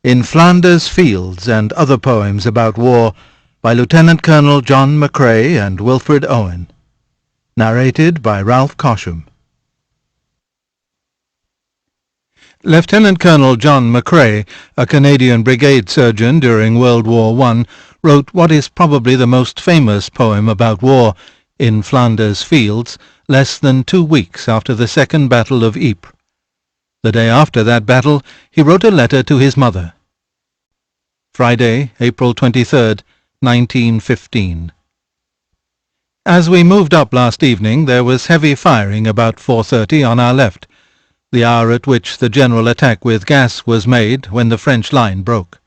In Flanders Fields and Other Poems About War by Lieutenant Colonel John McCrae and Wilfred Owen. Narrated by Ralph Cosham. Lieutenant Colonel John McCrae, a Canadian brigade surgeon during World War I, wrote what is probably the most famous poem about war, In Flanders Fields, less than 2 weeks after the Second Battle of Ypres. The day after that battle, he wrote a letter to his mother. Friday, April 23rd, 1915. As we moved up last evening, there was heavy firing about 4:30 on our left, the hour at which the general attack with gas was made when the French line broke.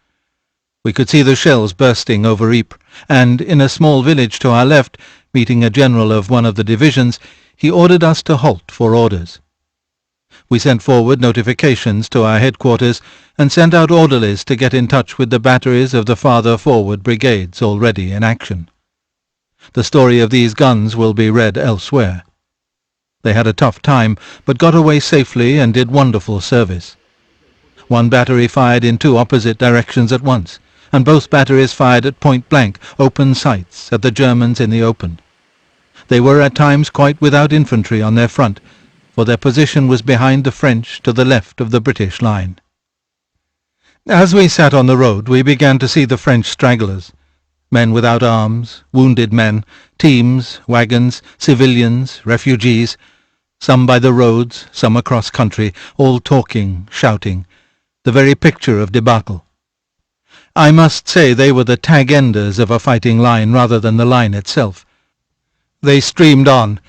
We could see the shells bursting over Ypres, and in a small village to our left, meeting a general of one of the divisions, he ordered us to halt for orders. We sent forward notifications to our headquarters and sent out orderlies to get in touch with the batteries of the farther forward brigades already in action. The story of these guns will be read elsewhere. They had a tough time, but got away safely and did wonderful service. One battery fired in 2 opposite directions at once, and both batteries fired at point-blank, open sights, at the Germans in the open. They were at times quite without infantry on their front, for their position was behind the French to the left of the British line. As we sat on the road, we began to see the French stragglers, men without arms, wounded men, teams, wagons, civilians, refugees, some by the roads, some across country, all talking, shouting, the very picture of debacle. I must say they were the tag-enders of a fighting line rather than the line itself. They streamed on,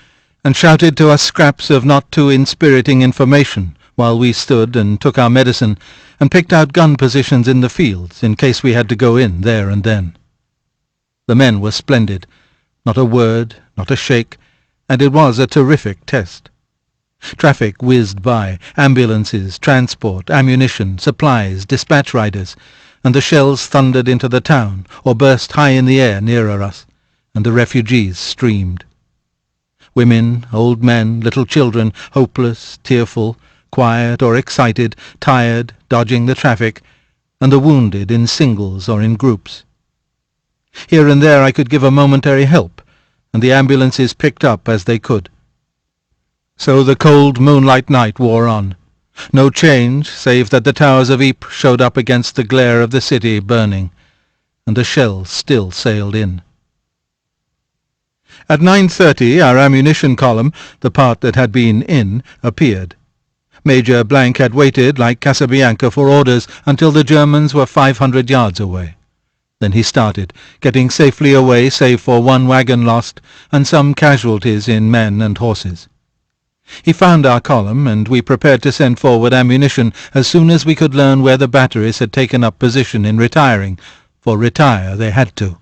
and shouted to us scraps of not too inspiriting information while we stood and took our medicine and picked out gun positions in the fields in case we had to go in there and then. The men were splendid, not a word, not a shake, and it was a terrific test. Traffic whizzed by, ambulances, transport, ammunition, supplies, dispatch riders, and the shells thundered into the town or burst high in the air nearer us, and the refugees streamed. Women, old men, little children, hopeless, tearful, quiet or excited, tired, dodging the traffic, and the wounded in singles or in groups. Here and there I could give a momentary help, and the ambulances picked up as they could. So the cold moonlight night wore on. No change, save that the towers of Ypres showed up against the glare of the city burning, and the shells still sailed in. At 9:30 our ammunition column, the part that had been in, appeared. Major Blank had waited, like Casabianca, for orders until the Germans were 500 yards away. Then he started, getting safely away save for 1 wagon lost and some casualties in men and horses. He found our column, and we prepared to send forward ammunition as soon as we could learn where the batteries had taken up position in retiring, for retire they had to.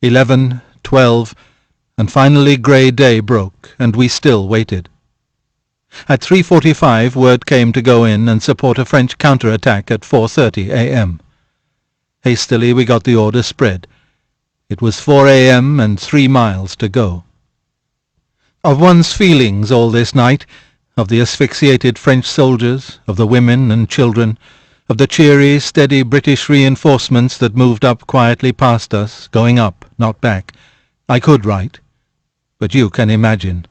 11, 12, and finally grey day broke, and we still waited. At 3:45 word came to go in and support a French counter-attack at 4:30 a.m. Hastily we got the order spread. It was 4 a.m. and 3 miles to go. Of one's feelings all this night, of the asphyxiated French soldiers, of the women and children, of the cheery, steady British reinforcements that moved up quietly past us, going up, not back, I could write, but you can imagine.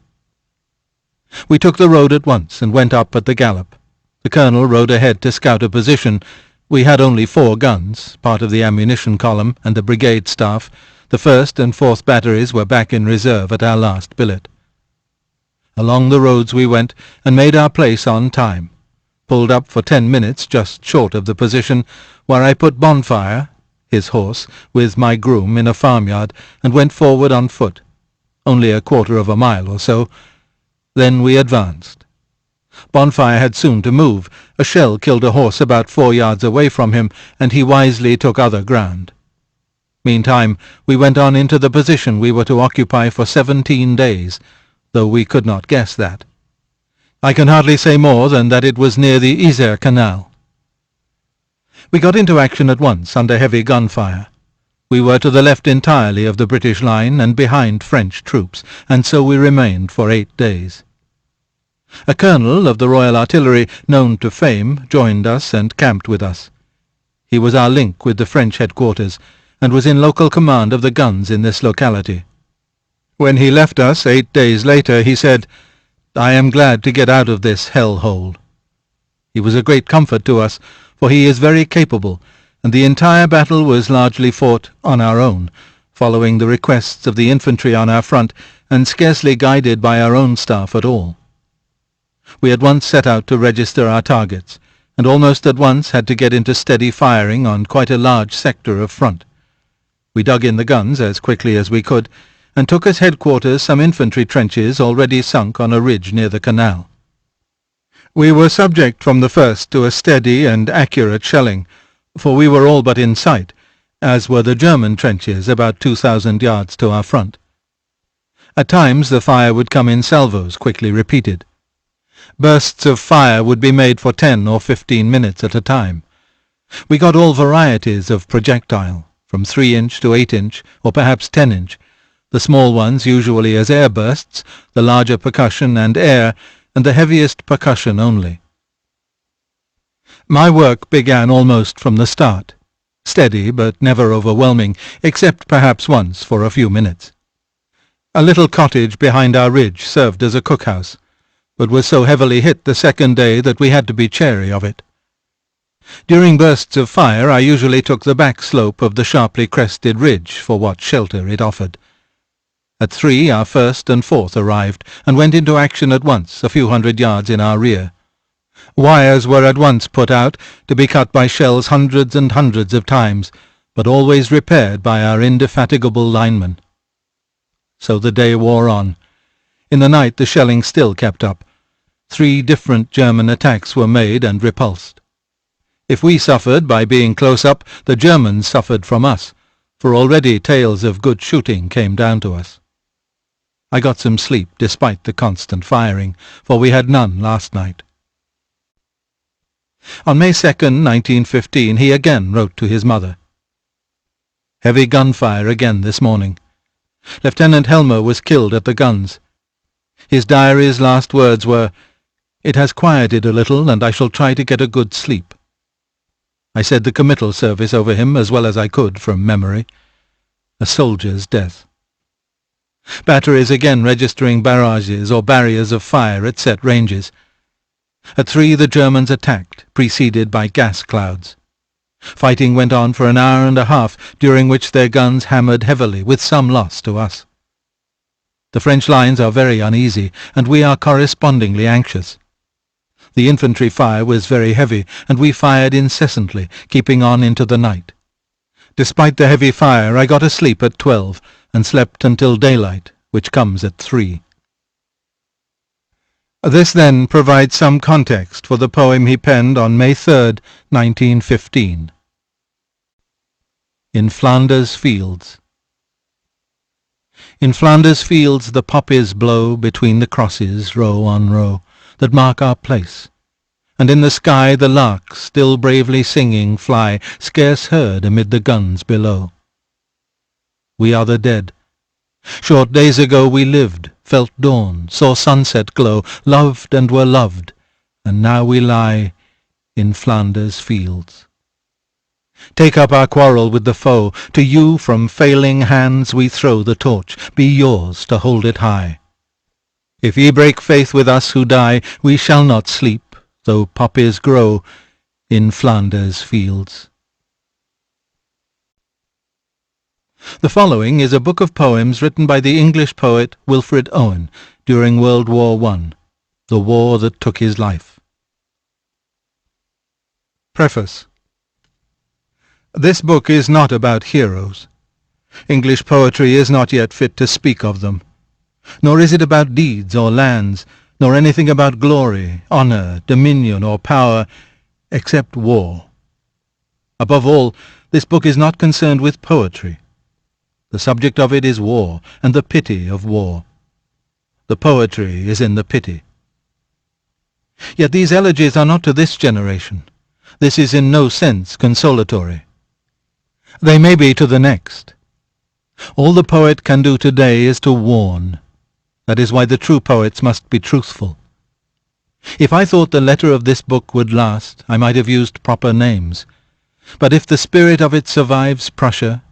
We took the road at once and went up at the gallop. The colonel rode ahead to scout a position. We had only 4 guns, part of the ammunition column and the brigade staff. The 1st and 4th batteries were back in reserve at our last billet. Along the roads we went and made our place on time. Pulled up for 10 minutes just short of the position, where I put Bonfire, his horse, with my groom in a farmyard and went forward on foot. Only a quarter of a mile or so. Then we advanced. Bonfire had soon to move. A shell killed a horse about 4 yards away from him, and he wisely took other ground. Meantime we went on into the position we were to occupy for 17 days, though we could not guess that. I can hardly say more than that it was near the Isère Canal. We got into action at once under heavy gunfire. We were to the left entirely of the British line and behind French troops, and so we remained for 8 days. A colonel of the Royal Artillery, known to fame, joined us and camped with us. He was our link with the French headquarters, and was in local command of the guns in this locality. When he left us 8 days later, he said, "I am glad to get out of this hell-hole." He was a great comfort to us, for he is very capable, and the entire battle was largely fought on our own, following the requests of the infantry on our front, and scarcely guided by our own staff at all. We at once set out to register our targets, and almost at once had to get into steady firing on quite a large sector of front. We dug in the guns as quickly as we could, and took as headquarters some infantry trenches already sunk on a ridge near the canal. We were subject from the first to a steady and accurate shelling, for we were all but in sight, as were the German trenches about 2,000 yards to our front. At times the fire would come in salvos, quickly repeated. Bursts of fire would be made for 10 or 15 minutes at a time. We got all varieties of projectile, from 3-inch to 8-inch, or perhaps 10-inch, the small ones usually as air bursts, the larger percussion and air, and the heaviest percussion only. My work began almost from the start, steady but never overwhelming, except perhaps once for a few minutes. A little cottage behind our ridge served as a cookhouse, but was so heavily hit the second day that we had to be chary of it. During bursts of fire I usually took the back slope of the sharply crested ridge for what shelter it offered. At 3 our 1st and 4th arrived, and went into action at once a few hundred yards in our rear. Wires were at once put out, to be cut by shells hundreds and hundreds of times, but always repaired by our indefatigable linemen. So the day wore on. In the night the shelling still kept up. 3 different German attacks were made and repulsed. If we suffered by being close up, the Germans suffered from us, for already tales of good shooting came down to us. I got some sleep despite the constant firing, for we had none last night. On May 2nd, 1915, he again wrote to his mother. Heavy gunfire again this morning. Lieutenant Helmer was killed at the guns. His diary's last words were, "It has quieted a little, and I shall try to get a good sleep." I said the committal service over him as well as I could from memory. A soldier's death. Batteries again registering barrages or barriers of fire at set ranges. At 3 the Germans attacked, preceded by gas clouds. Fighting went on for an hour and a half, during which their guns hammered heavily, with some loss to us. The French lines are very uneasy, and we are correspondingly anxious. The infantry fire was very heavy, and we fired incessantly, keeping on into the night. Despite the heavy fire, I got asleep at 12, and slept until daylight, which comes at 3. This then provides some context for the poem he penned on May 3rd, 1915. In Flanders Fields. In Flanders Fields the poppies blow between the crosses, row on row, that mark our place, and in the sky the larks, still bravely singing, fly, scarce heard amid the guns below. We are the dead. Short days ago we lived, felt dawn, saw sunset glow, loved and were loved, and now we lie in Flanders Fields. Take up our quarrel with the foe. To you from failing hands we throw the torch. Be yours to hold it high. If ye break faith with us who die, we shall not sleep, though poppies grow in Flanders Fields. The following is a book of poems written by the English poet Wilfred Owen during World War I, the war that took his life. Preface. This book is not about heroes. English poetry is not yet fit to speak of them. Nor is it about deeds or lands, nor anything about glory, honour, dominion, or power, except war. Above all, this book is not concerned with poetry. The subject of it is war, and the pity of war. The poetry is in the pity. Yet these elegies are not to this generation. This is in no sense consolatory. They may be to the next. All the poet can do today is to warn. That is why the true poets must be truthful. If I thought the letter of this book would last, I might have used proper names. But if the spirit of it survives Prussia,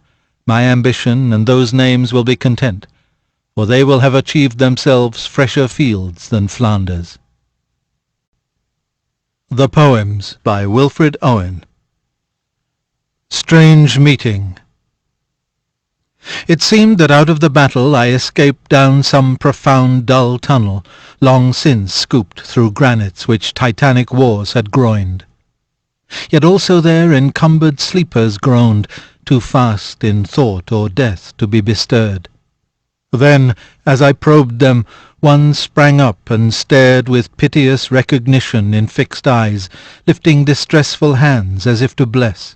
my ambition and those names will be content, for they will have achieved themselves fresher fields than Flanders. The Poems by Wilfred Owen. Strange Meeting. It seemed that out of the battle I escaped down some profound dull tunnel, long since scooped through granites which titanic wars had groined. Yet also there encumbered sleepers groaned, too fast in thought or death to be bestirred. Then, as I probed them, one sprang up and stared with piteous recognition in fixed eyes, lifting distressful hands as if to bless.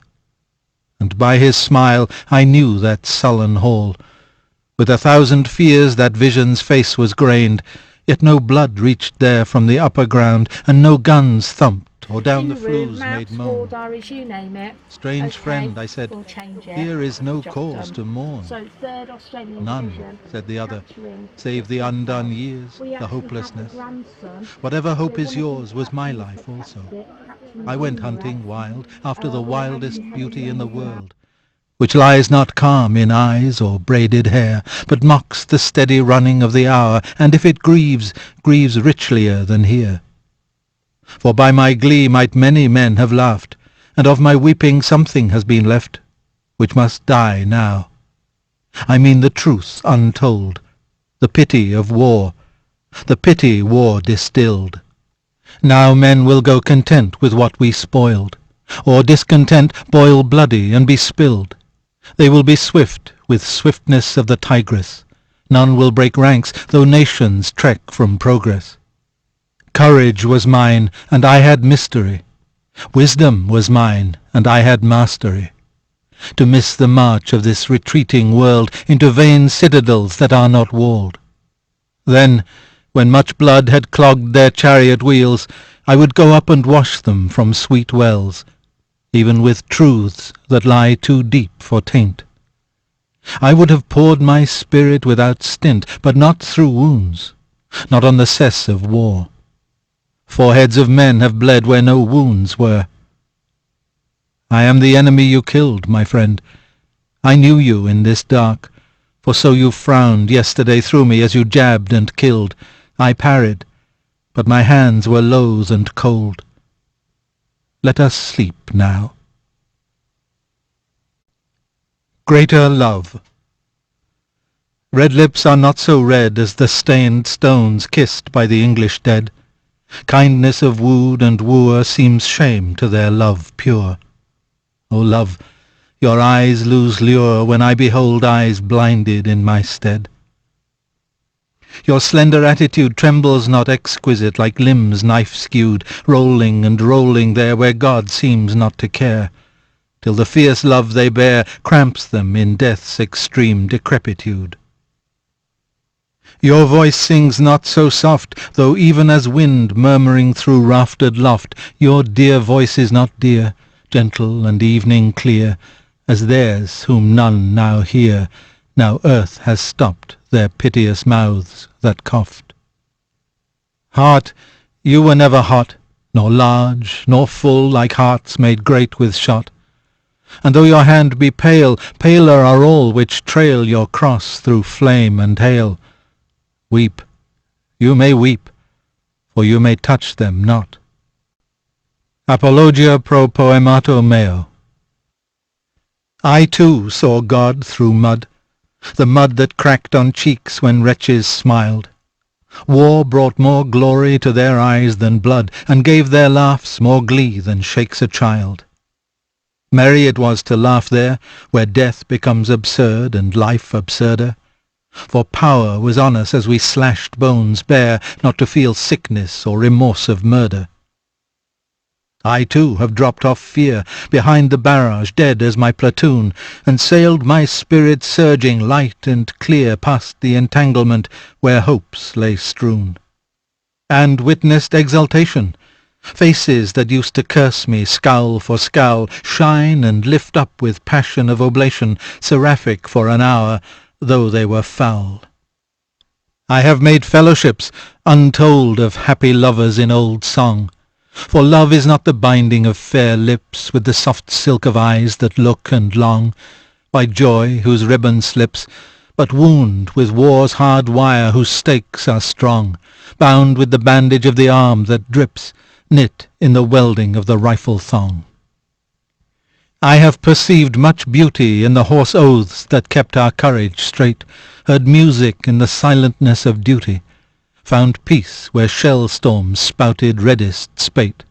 And by his smile I knew that sullen hall. With 1,000 fears that vision's face was grained, yet no blood reached there from the upper ground, and no guns thumped or down the flues made moan. Diaries, you name it. Strange Okay, friend, I said, we'll change it. here is no Just, cause to mourn. So third Australian None, division, said the other, capturing save the undone years, we the actually hopelessness. have a grandson. Whatever hope So is yours was my life also. I went hunting wild, after the wildest beauty in the world, which lies not calm in eyes or braided hair, but mocks the steady running of the hour, and if it grieves, grieves richlier than here. For by my glee might many men have laughed, and of my weeping something has been left, which must die now. I mean the truth untold, the pity of war, the pity war distilled. Now men will go content with what we spoiled, or discontent boil bloody and be spilled. They will be swift with swiftness of the tigress. None will break ranks, though nations trek from progress. Courage was mine, and I had mystery. Wisdom was mine, and I had mastery. To miss the march of this retreating world into vain citadels that are not walled. Then, when much blood had clogged their chariot wheels, I would go up and wash them from sweet wells, even with truths that lie too deep for taint. I would have poured my spirit without stint, but not through wounds, not on the cess of war. Foreheads of men have bled where no wounds were. I am the enemy you killed, my friend. I knew you in this dark, for so you frowned yesterday through me as you jabbed and killed. I parried, but my hands were loath and cold. Let us sleep now. Greater Love. Red lips are not so red as the stained stones kissed by the English dead. Kindness of wooed and wooer seems shame to their love pure. O love, your eyes lose lure when I behold eyes blinded in my stead. Your slender attitude trembles not exquisite like limbs knife-skewed, rolling and rolling there where God seems not to care, till the fierce love they bear cramps them in death's extreme decrepitude. Your voice sings not so soft, though even as wind murmuring through raftered loft, your dear voice is not dear, gentle and evening clear, as theirs whom none now hear, now earth has stopped their piteous mouths that coughed. Heart, you were never hot, nor large, nor full like hearts made great with shot. And though your hand be pale, paler are all which trail your cross through flame and hail. Weep, you may weep, for you may touch them not. Apologia pro poemato meo. I too saw God through mud, the mud that cracked on cheeks when wretches smiled. War brought more glory to their eyes than blood, and gave their laughs more glee than shakes a child. Merry it was to laugh there, where death becomes absurd and life absurder. For power was on us as we slashed bones bare, not to feel sickness or remorse of murder. I too have dropped off fear, behind the barrage dead as my platoon, and sailed my spirit surging light and clear past the entanglement where hopes lay strewn. And witnessed exultation. Faces that used to curse me scowl for scowl, shine and lift up with passion of oblation, seraphic for an hour, though they were foul. I have made fellowships untold of happy lovers in old song, For love is not the binding of fair lips with the soft silk of eyes that look and long, by joy whose ribbon slips, but wound with war's hard wire whose stakes are strong, bound with the bandage of the arm that drips, knit in the welding of the rifle thong. I have perceived much beauty in the hoarse oaths that kept our courage straight, heard music in the silentness of duty, found peace where shell storms spouted reddest spate.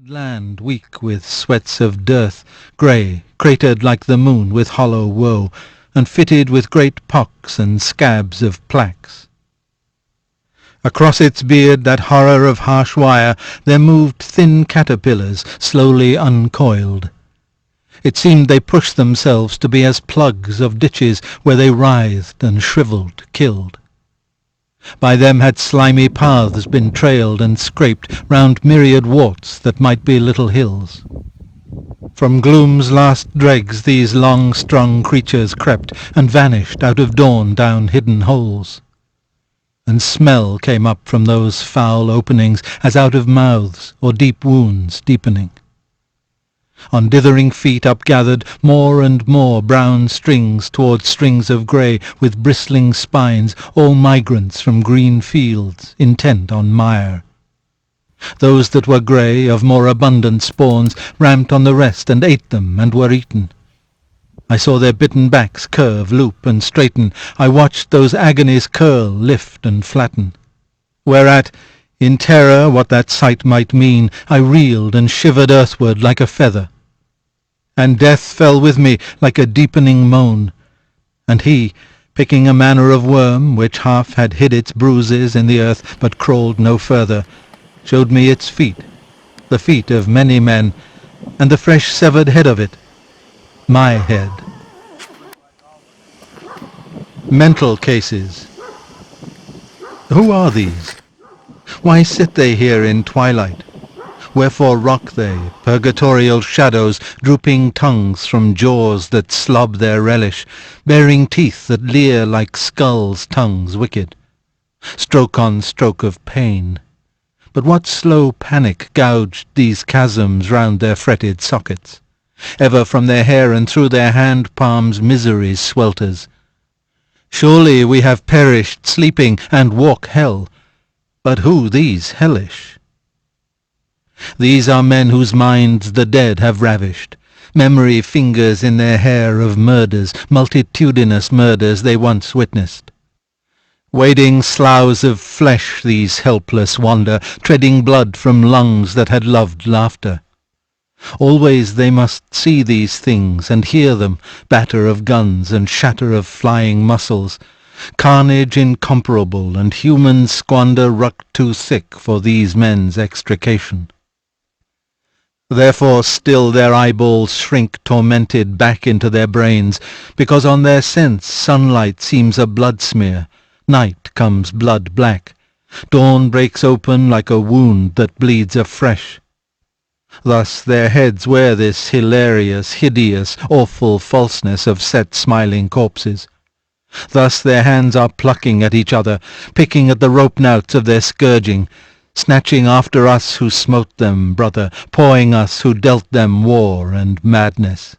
Land weak with sweats of dearth, grey, cratered like the moon with hollow woe, and fitted with great pocks and scabs of plaques. Across its beard, that horror of harsh wire, there moved thin caterpillars, slowly uncoiled. It seemed they pushed themselves to be as plugs of ditches where they writhed and shrivelled, killed. By them had slimy paths been trailed and scraped round myriad warts that might be little hills. From gloom's last dregs these long-strung creatures crept and vanished out of dawn down hidden holes. And smell came up from those foul openings as out of mouths or deep wounds deepening. On dithering feet upgathered more and more brown strings towards strings of grey with bristling spines, all migrants from green fields, intent on mire. Those that were grey, of more abundant spawns, ramped on the rest and ate them and were eaten. I saw their bitten backs curve, loop, and straighten. I watched those agonies curl, lift, and flatten. Whereat, in terror what that sight might mean, I reeled and shivered earthward like a feather. And death fell with me like a deepening moan, and he, picking a manner of worm, which half had hid its bruises in the earth but crawled no further, showed me its feet, the feet of many men, and the fresh severed head of it, my head. Mental cases. Who are these? Why sit they here in twilight? Wherefore rock they, purgatorial shadows, drooping tongues from jaws that slob their relish, baring teeth that leer like skulls' tongues wicked? Stroke on stroke of pain. But what slow panic gouged these chasms round their fretted sockets? Ever from their hair and through their hand palms misery's swelters. Surely we have perished sleeping and walk hell. But who these hellish? These are men whose minds the dead have ravished. Memory fingers in their hair of murders, multitudinous murders they once witnessed. Wading sloughs of flesh these helpless wander, treading blood from lungs that had loved laughter. Always they must see these things and hear them, batter of guns and shatter of flying muscles, carnage incomparable and human squander rucked too thick for these men's extrication. Therefore still their eyeballs shrink tormented back into their brains, because on their sense sunlight seems a blood smear, night comes blood black, dawn breaks open like a wound that bleeds afresh. Thus their heads wear this hilarious, hideous, awful falseness of set smiling corpses. Thus their hands are plucking at each other, picking at the rope-knouts of their scourging, snatching after us who smote them, brother, pawing us who dealt them war and madness.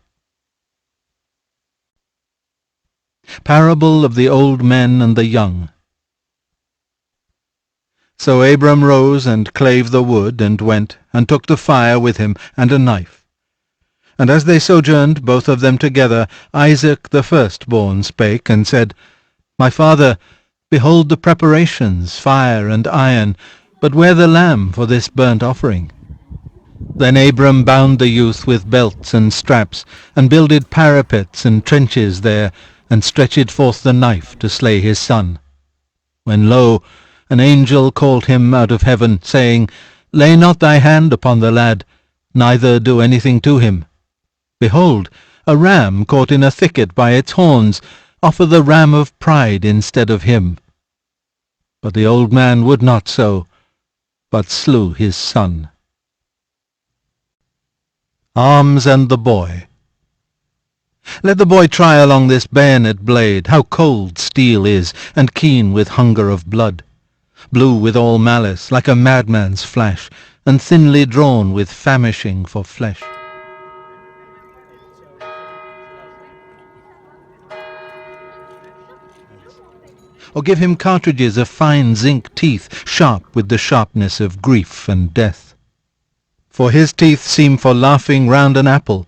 Parable of the Old Men and the Young. So Abram rose and clave the wood, and went, and took the fire with him, and a knife. And as they sojourned both of them together, Isaac the firstborn spake, and said, My father, behold the preparations, fire and iron, but where the lamb for this burnt offering? Then Abram bound the youth with belts and straps, and builded parapets and trenches there, and stretched forth the knife to slay his son. When lo, an angel called him out of heaven, saying, Lay not thy hand upon the lad, neither do anything to him. Behold, a ram caught in a thicket by its horns, offer the ram of pride instead of him. But the old man would not so, but slew his son. Arms and the boy. Let the boy try along this bayonet blade, how cold steel is, and keen with hunger of blood, blue with all malice, like a madman's flash, and thinly drawn with famishing for flesh. Or give him cartridges of fine zinc teeth, sharp with the sharpness of grief and death. For his teeth seem for laughing round an apple,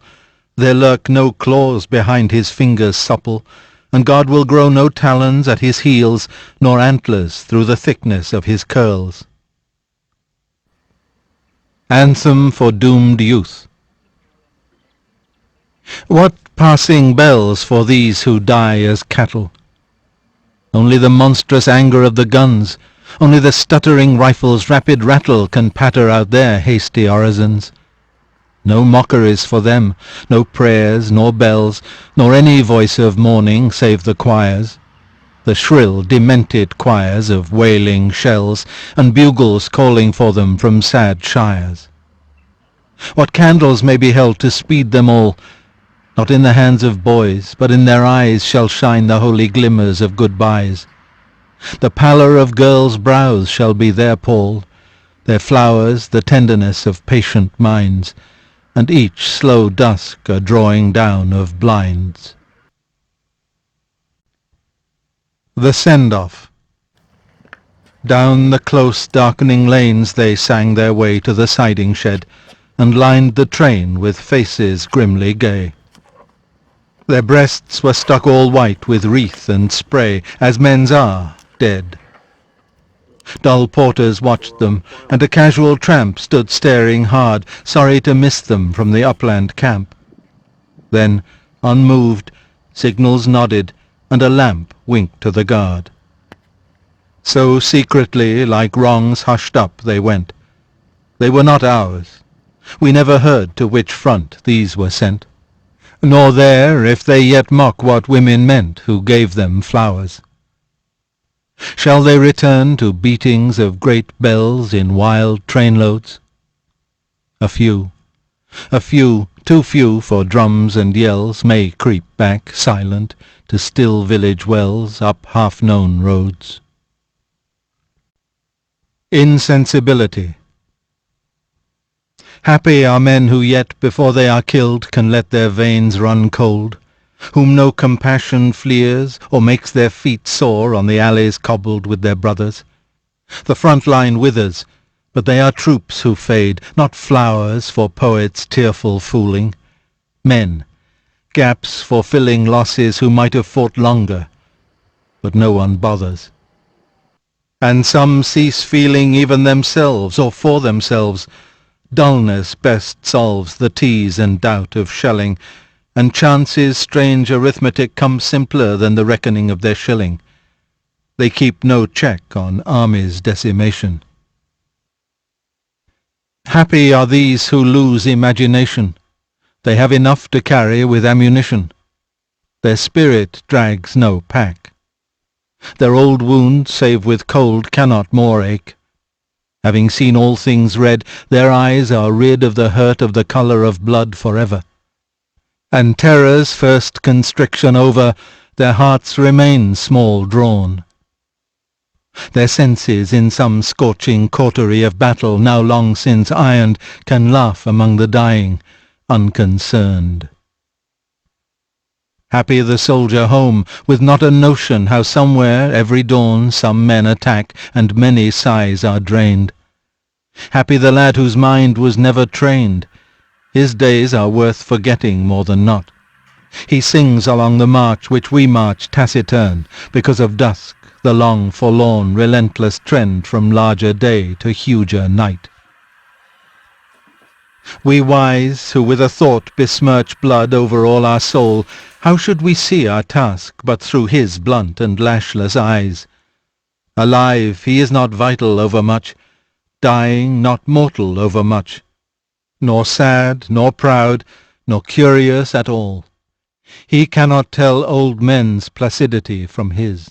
there lurk no claws behind his fingers supple, and God will grow no talons at his heels, nor antlers through the thickness of his curls. Anthem for Doomed Youth. What passing bells for these who die as cattle! Only the monstrous anger of the guns, only the stuttering rifle's rapid rattle can patter out their hasty orisons. No mockeries for them, no prayers nor bells, nor any voice of mourning save the choirs, the shrill demented choirs of wailing shells, and bugles calling for them from sad shires. What candles may be held to speed them all! Not in the hands of boys, but in their eyes shall shine the holy glimmers of good-byes. The pallor of girls' brows shall be their pall, their flowers the tenderness of patient minds, and each slow dusk a drawing down of blinds. The Send-Off. Down the close darkening lanes they sang their way to the siding shed, and lined the train with faces grimly gay. Their breasts were stuck all white with wreath and spray, as men's are, dead. Dull porters watched them, and a casual tramp stood staring hard, sorry to miss them from the upland camp. Then, unmoved, signals nodded, and a lamp winked to the guard. So secretly, like wrongs hushed up, they went. They were not ours. We never heard to which front these were sent, nor there if they yet mock what women meant who gave them flowers. Shall they return to beatings of great bells in wild trainloads? A few, too few for drums and yells, may creep back silent to still village wells up half-known roads. Insensibility. Happy are men who yet before they are killed can let their veins run cold, whom no compassion fleers or makes their feet sore on the alleys cobbled with their brothers. The front line withers, but they are troops who fade, not flowers for poets' tearful fooling. Men, gaps for filling losses who might have fought longer, but no one bothers. And some cease feeling even themselves or for themselves. Dullness best solves the tease and doubt of shelling, and chance's strange arithmetic comes simpler than the reckoning of their shilling. They keep no check on armies' decimation. Happy are these who lose imagination. They have enough to carry with ammunition. Their spirit drags no pack. Their old wound, save with cold, cannot more ache. Having seen all things red, their eyes are rid of the hurt of the colour of blood forever. And terror's first constriction over, their hearts remain small drawn. Their senses in some scorching cautery of battle now long since ironed can laugh among the dying, unconcerned. Happy the soldier home, with not a notion how somewhere every dawn some men attack, and many sighs are drained. Happy the lad whose mind was never trained. His days are worth forgetting more than not. He sings along the march which we march taciturn, because of dusk, the long forlorn relentless trend from larger day to huger night. We wise, who with a thought besmirch blood over all our soul, how should we see our task but through his blunt and lashless eyes? Alive, he is not vital overmuch, dying, not mortal overmuch, nor sad, nor proud, nor curious at all. He cannot tell old men's placidity from his.